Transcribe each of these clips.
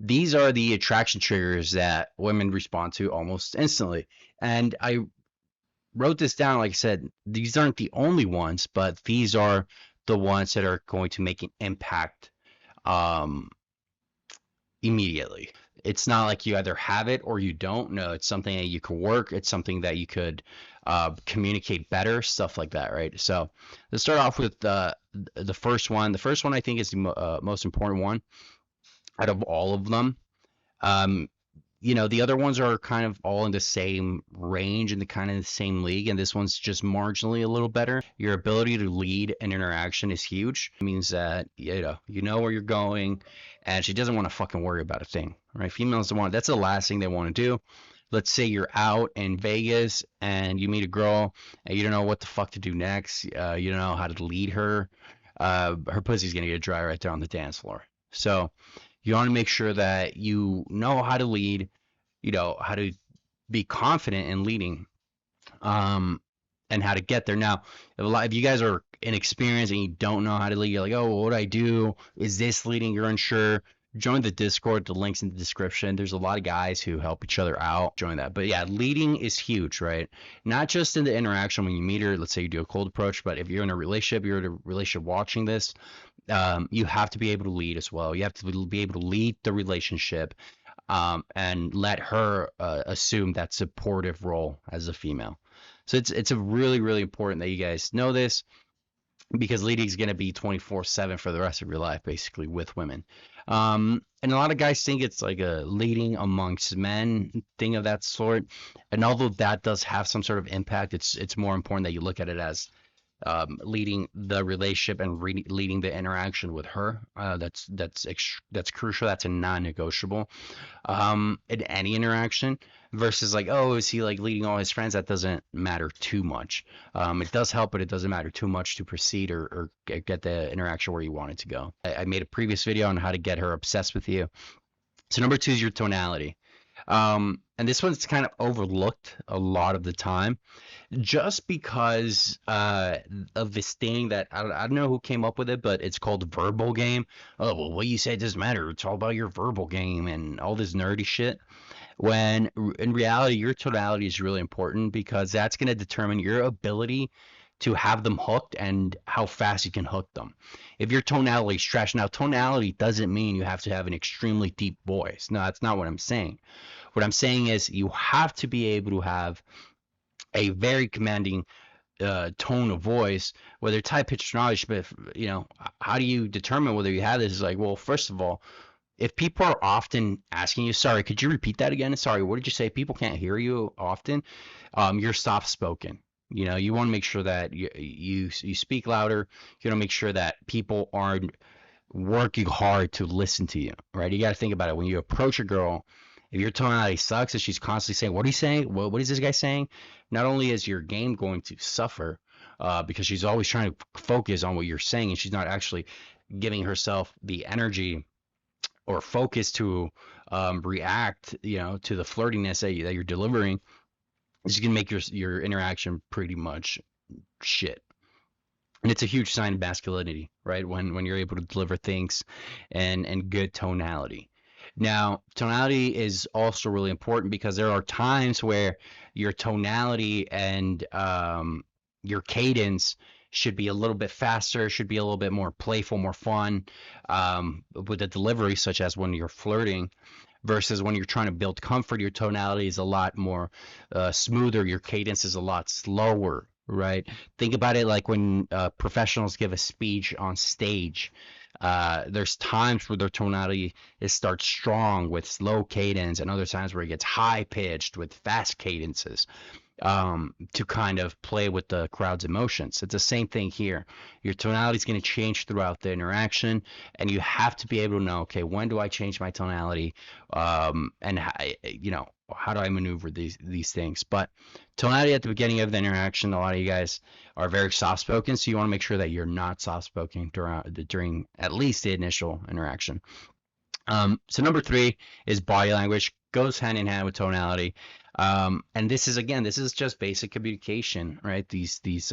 These are the attraction triggers that women respond to almost instantly. And I wrote this down. Like I said, these aren't the only ones, but these are the ones that are going to make an impact um, immediately. It's not like you either have it or you don't. No, it's something that you can work. It's something that you could communicate better, stuff like that, right? So let's start off with the first one. The first one I think is the most important one out of all of them. Um, the other ones are kind of all in the same range and the kind of the same league, and this one's just marginally a little better. Your ability to lead an interaction is huge. It means that you know where you're going, and she doesn't want to fucking worry about a thing, right? Females don't want. That's the last thing they want to do. Let's say you're out in Vegas and you meet a girl and you don't know what the fuck to do next. You don't know how to lead her. Her pussy's gonna get dry right there on the dance floor. So you want to make sure that you know how to lead, how to be confident in leading, and how to get there. Now, if you guys are inexperienced and you don't know how to lead, you're like, oh, well, what do I do? Is this leading? You're unsure. Join the Discord. The link's in the description. There's a lot of guys who help each other out. Join that. But yeah, leading is huge, right? Not just in the interaction when you meet her. Let's say you do a cold approach, but if you're in a relationship, watching this, you have to be able to lead as well. You have to be able to lead the relationship, and let her assume that supportive role as a female. So it's a really, really important that you guys know this, because leading is going to be 24/7 for the rest of your life, basically, with women. And a lot of guys think it's like a leading amongst men thing of that sort. And although that does have some sort of impact, it's more important that you look at it as leading the relationship and leading the interaction with her. That's crucial. That's a non-negotiable in any interaction. Versus like, oh, is he like leading all his friends? That doesn't matter too much. It does help, but it doesn't matter too much to proceed or get the interaction where you want it to go. I made a previous video on how to get her obsessed with you. So number two is your tonality. And this one's kind of overlooked a lot of the time, just because of this thing that I don't know who came up with it, but it's called verbal game. Oh, well, what you say doesn't matter. It's all about your verbal game and all this nerdy shit. When in reality, your tonality is really important, because that's going to determine your ability to have them hooked and how fast you can hook them. If your tonality is trash, now tonality doesn't mean you have to have an extremely deep voice. No, that's not what I'm saying. What I'm saying is you have to be able to have a very commanding tone of voice, whether it's high pitched or not. But how do you determine whether you have this? Is like, well, first of all, if people are often asking you, sorry, could you repeat that again? Sorry, what did you say? People can't hear you often. You're soft spoken. You want to make sure that you speak louder. You want to make sure that people aren't working hard to listen to you, right? You got to think about it. When you approach a girl, if your tonality sucks and she's constantly saying, what are you saying? What is this guy saying? Not only is your game going to suffer, because she's always trying to focus on what you're saying, and she's not actually giving herself the energy or focus to react, to the flirtiness that you're delivering. It's going to make your interaction pretty much shit. And it's a huge sign of masculinity, right? When you're able to deliver things and good tonality. Now, tonality is also really important, because there are times where your tonality and your cadence should be a little bit faster, should be a little bit more playful, more fun, with the delivery, such as when you're flirting, versus when you're trying to build comfort. Your tonality is a lot more smoother. Your cadence is a lot slower, right? Think about it like when professionals give a speech on stage. There's times where their tonality starts strong with slow cadence, and other times where it gets high pitched with fast cadences, to kind of play with the crowd's emotions. It's the same thing here. Your tonality is going to change throughout the interaction, and you have to be able to know, okay, when do I change my tonality, and how do I maneuver these things? But tonality at the beginning of the interaction, a lot of you guys are very soft spoken, so you want to make sure that you're not soft spoken during at least the initial interaction. So number three is body language. Goes hand in hand with tonality. And this is just basic communication, right? These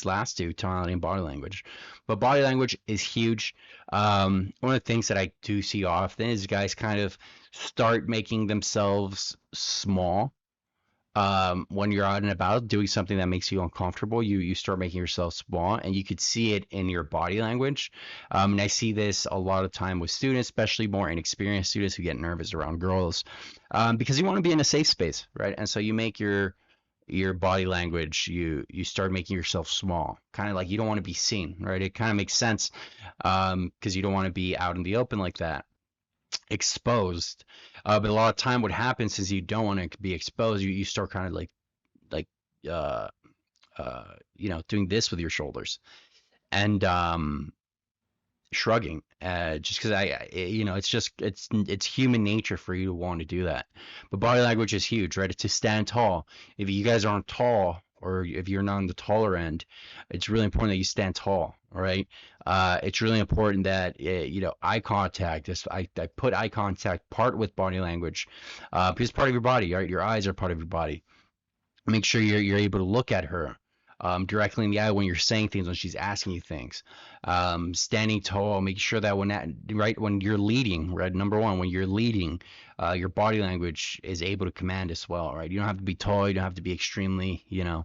last two, tonality and body language. But body language is huge. One of the things that I do see often is guys kind of start making themselves small. When you're out and about doing something that makes you uncomfortable, you start making yourself small, and you could see it in your body language. And I see this a lot of time with students, especially more inexperienced students who get nervous around girls, because you want to be in a safe space, right? And so you make your body language, you start making yourself small, kind of like you don't want to be seen, right? It kind of makes sense, because you don't want to be out in the open like that, exposed. But a lot of time, what happens is you don't want to be exposed. You start kind of like uh doing this with your shoulders and shrugging, just because it's human nature for you to want to do that. But body language is huge, right? It's to stand tall. If you guys aren't tall, or if you're not on the taller end, it's really important that you stand tall. All right. It's really important that eye contact. I put eye contact part with body language, because it's part of your body, right? Your eyes are part of your body. Make sure you're able to look at her, directly in the eye when you're saying things, when she's asking you things. Standing tall, make sure that when you're leading, right? Number one, when you're leading, your body language is able to command as well, right? You don't have to be tall, you don't have to be extremely, you don't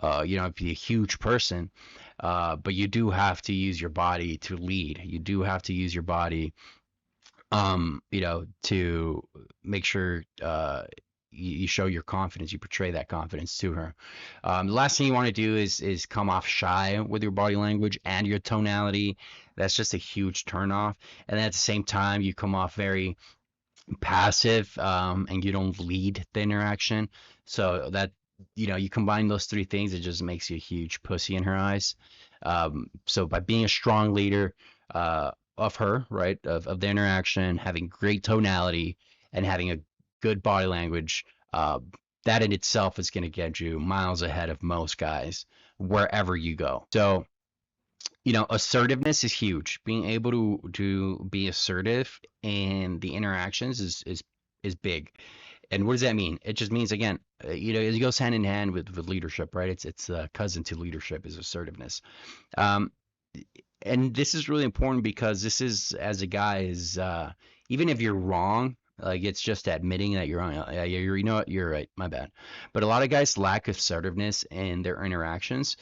have to be a huge person, but you do have to use your body to lead. You do have to use your body, to make sure you show your confidence, you portray that confidence to her. The last thing you want to do is come off shy with your body language and your tonality. That's just a huge turn off. And then at the same time, you come off very passive, and you don't lead the interaction. So that, you combine those three things, it just makes you a huge pussy in her eyes. So by being a strong leader, of her, right, of the interaction, having great tonality, and having a good body language, that in itself is going to get you miles ahead of most guys wherever you go. So, assertiveness is huge. Being able to be assertive in the interactions is big. And what does that mean? It just means, again, it goes hand in hand with leadership, right? It's a cousin to leadership, is assertiveness. Um, and this is really important because this is, as a guy, is even if you're wrong, like, it's just admitting that you're wrong. Yeah, you know what, you're right, my bad. But a lot of guys lack assertiveness in their interactions.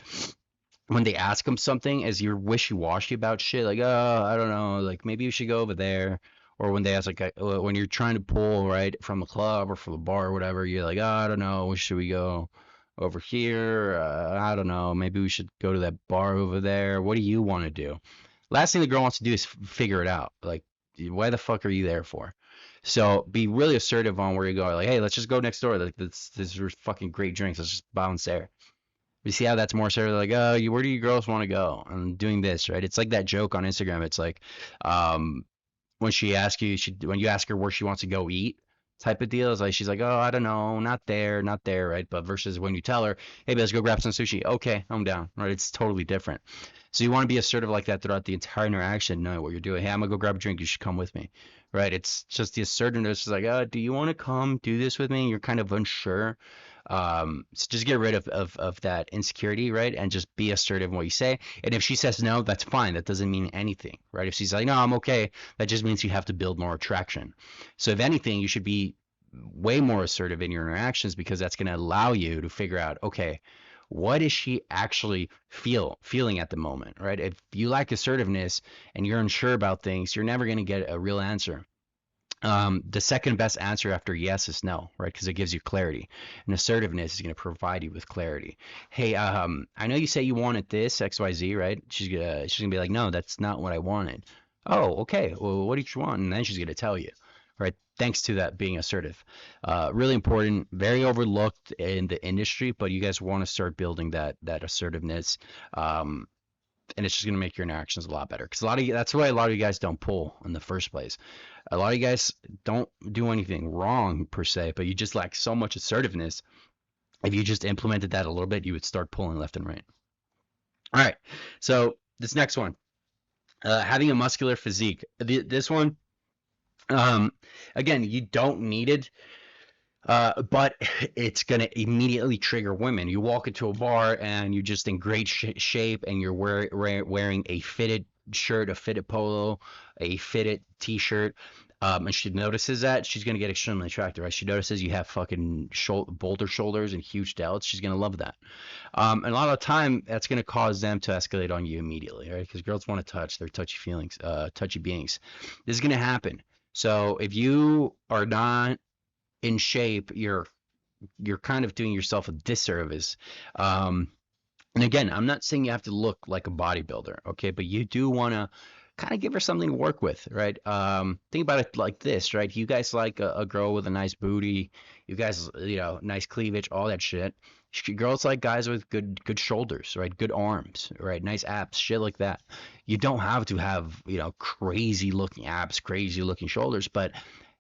When they ask them something, as you're wishy-washy about shit, like, oh, I don't know, like, maybe you should go over there. Or when they ask, like, when you're trying to pull, right, from the club or from the bar or whatever, you're like, oh, I don't know, should we go over here? I don't know, maybe we should go to that bar over there. What do you want to do? Last thing the girl wants to do is figure it out. Like, why the fuck are you there for? So be really assertive on where you go. Like, hey, let's just go next door. Like, this is fucking great drinks. Let's just bounce there. You see how that's more assertive? Like, oh, where do you girls want to go? I'm doing this, right? It's like that joke on Instagram. It's like, when when you ask her where she wants to go eat, type of deal. Is like, she's like, oh, I don't know, not there, not there, right? But versus when you tell her, hey, let's go grab some sushi. Okay, I'm down, right? It's totally different. So you want to be assertive like that throughout the entire interaction, knowing what you're doing. Hey, I'm gonna go grab a drink. You should come with me, right? It's just the assertiveness. Is like, do you want to come do this with me? You're kind of unsure. So just get rid of that insecurity, right? And just be assertive in what you say. And if she says no, that's fine. That doesn't mean anything, right? If she's like, no, I'm okay, that just means you have to build more attraction. So if anything, you should be way more assertive in your interactions, because that's going to allow you to figure out, okay, what is she actually feeling at the moment, right? If you lack assertiveness and you're unsure about things, you're never going to get a real answer. The second best answer after yes is no, right? Because it gives you clarity. And assertiveness is going to provide you with clarity. Hey, I know you say you wanted this XYZ, right? She's gonna be like, no, that's not what I wanted. Oh, okay. Well, what did you want? And then she's gonna tell you, right? Thanks to that being assertive. Really important, very overlooked in the industry, but you guys want to start building that assertiveness. And it's just going to make your interactions a lot better, because that's why a lot of you guys don't pull in the first place. A lot of you guys don't do anything wrong per se, but you just lack so much assertiveness. If you just implemented that a little bit, you would start pulling left and right. All right, so this next one, having a muscular physique. This one, again, you don't need it. But it's gonna immediately trigger women. You walk into a bar and you're just in great shape, and you're wearing a fitted shirt, a fitted polo, a fitted t-shirt. And she notices that, she's gonna get extremely attracted, right? She notices you have fucking boulder shoulders and huge delts. She's gonna love that. And a lot of the time, that's gonna cause them to escalate on you immediately, right? Because girls want to touch, they're touchy feelings, touchy beings. This is gonna happen. So if you are not in shape, you're kind of doing yourself a disservice. Um, and again, I'm not saying you have to look like a bodybuilder, okay? But you do want to kind of give her something to work with, right? Think about it like this, right? You guys like a girl with a nice booty, you guys, nice cleavage, all that shit. Girls like guys with good shoulders, right? Good arms, right? Nice abs, shit like that. You don't have to have, crazy looking abs, crazy looking shoulders, but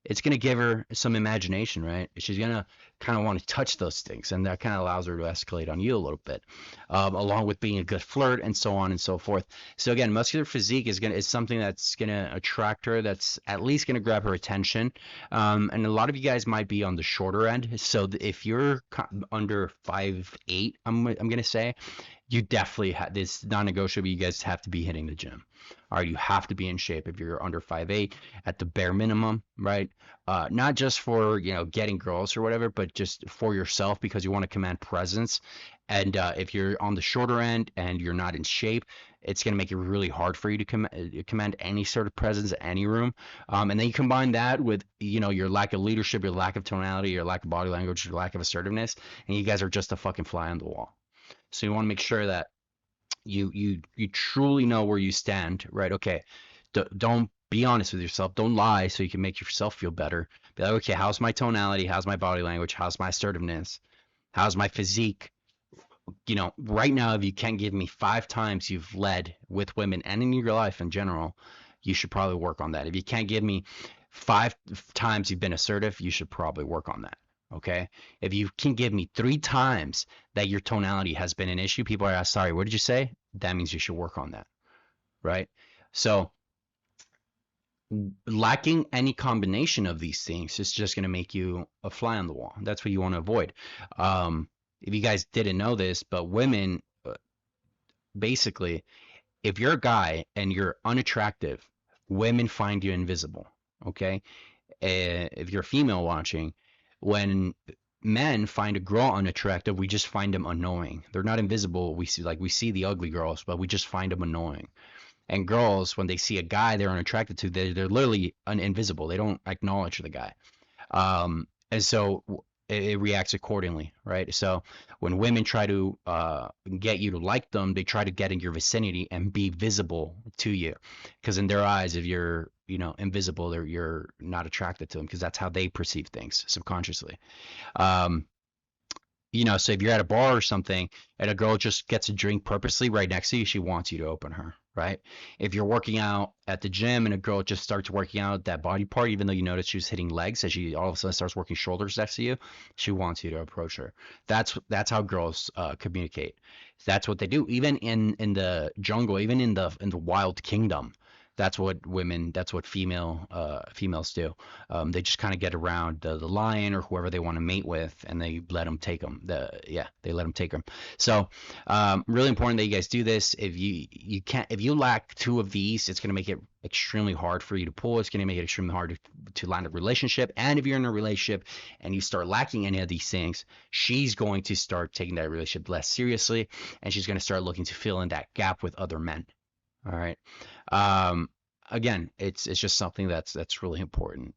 it's going to give her some imagination, right? She's going to kind of want to touch those things, and that kind of allows her to escalate on you a little bit, along with being a good flirt and so on and so forth. So again, muscular physique is something that's going to attract her, that's at least going to grab her attention. And a lot of you guys might be on the shorter end. So if you're under 5'8", I'm going to say, you definitely this non-negotiable. You guys have to be hitting the gym. All right, you have to be in shape if you're under 5'8" at the bare minimum, right? Not just for getting girls or whatever, but just for yourself, because you want to command presence. And if you're on the shorter end and you're not in shape, it's going to make it really hard for you to command any sort of presence in any room. And then you combine that with your lack of leadership, your lack of tonality, your lack of body language, your lack of assertiveness, and you guys are just a fucking fly on the wall. So you want to make sure that you truly know where you stand, right? Okay, don't be honest with yourself. Don't lie so you can make yourself feel better. Be like, okay, how's my tonality? How's my body language? How's my assertiveness? How's my physique? Right now, if you can't give me 5 times you've led with women and in your life in general, you should probably work on that. If you can't give me 5 times you've been assertive, you should probably work on that. Okay. If you can give me 3 times that your tonality has been an issue, people are sorry, what did you say? That means you should work on that. Right. So lacking any combination of these things is just going to make you a fly on the wall. That's what you want to avoid. If you guys didn't know this, but women, basically, if you're a guy and you're unattractive, women find you invisible. Okay. If you're a female watching, when men find a girl unattractive, we just find them annoying. They're not invisible. We see the ugly girls, but we just find them annoying. And girls, when they see a guy they're unattracted to, they're literally invisible. They don't acknowledge the guy. And so it reacts accordingly, right? So when women try to get you to like them, they try to get in your vicinity and be visible to you, because in their eyes, if you're invisible, you're not attracted to them, because that's how they perceive things subconsciously. Um, so if you're at a bar or something and a girl just gets a drink purposely right next to you, she wants you to open her, right? If you're working out at the gym and a girl just starts working out that body part, even though you notice she was hitting legs, and she all of a sudden starts working shoulders next to you, she wants you to approach her. That's how girls communicate. That's what they do. Even in the jungle, even in the wild kingdom, that's what females do. They just kind of get around the lion or whoever they want to mate with, and they let them take them. They let them take them. So really important that you guys do this. If you lack 2 of these, it's going to make it extremely hard for you to pull. It's going to make it extremely hard to land a relationship. And if you're in a relationship and you start lacking any of these things, she's going to start taking that relationship less seriously, and she's going to start looking to fill in that gap with other men. All right. Um, Again, it's just something that's really important.